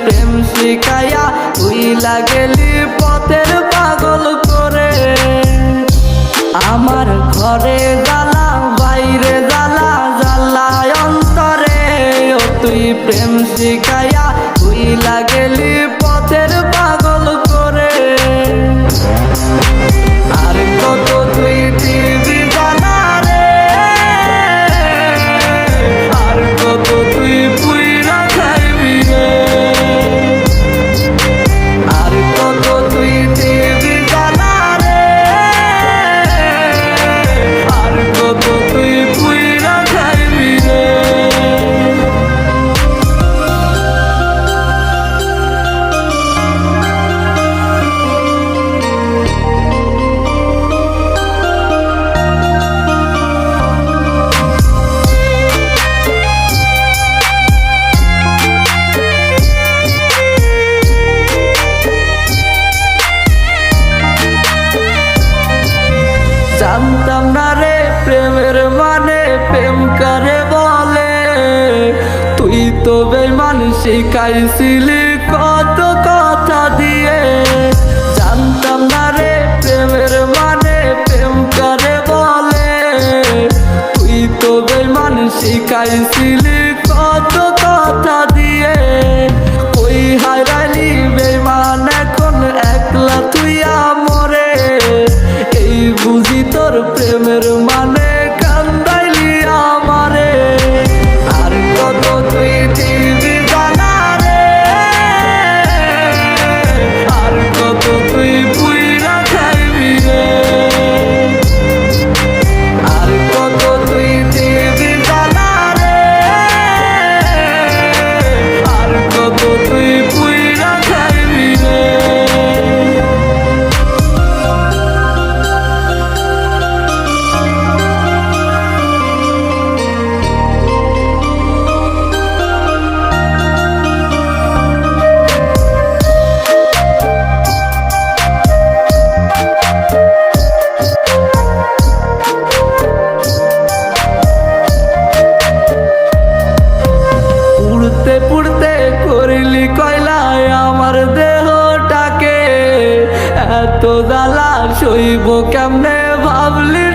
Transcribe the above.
প্রেম শিখাইয়া তুই লাগেলি পথের পাগল করে। আমার ঘরে জ্বালা বাইরে জ্বালা জ্বালায় অন্তরে, ও তুই প্রেম শিখাইয়া তুই লাগেলি পথের পাগল করে। আর কত তুই দিবি জ্বালা রে, আর কত তুই পুইরা খাইবি রে, আর কত তুই দিবি জ্বালা রে, আর কত তুই পুইরা খাইবি রে। জানতাম না রে প্রেমের মানে প্রেম করে বলে, তুই তো বেঈমান শিখাইছিলি কত কথা দিয়ে। জানতাম না রে প্রেমের মানে প্রেম করে বলে, তুই তো বেঈমান শিখাইছিলি কত কথা দিয়ে। ওই হারালি বেঈমান এখন একলা তুই আমরে, এই বুঝি তোর প্রেমের মানে কান্দাইলি আমারে। আর কত তুই দিবি জ্বালা রে, আর কত তুই পুইরা খাইবি রে, আর কত তুই দিবি জ্বালা রে, আর কত তুই পুইরা খাইবি রে। পুড়তে পুড়তে করিলি কয়লায় আমার দেহটাকে, এত জ্বালা সইব কেমনে ভাবলি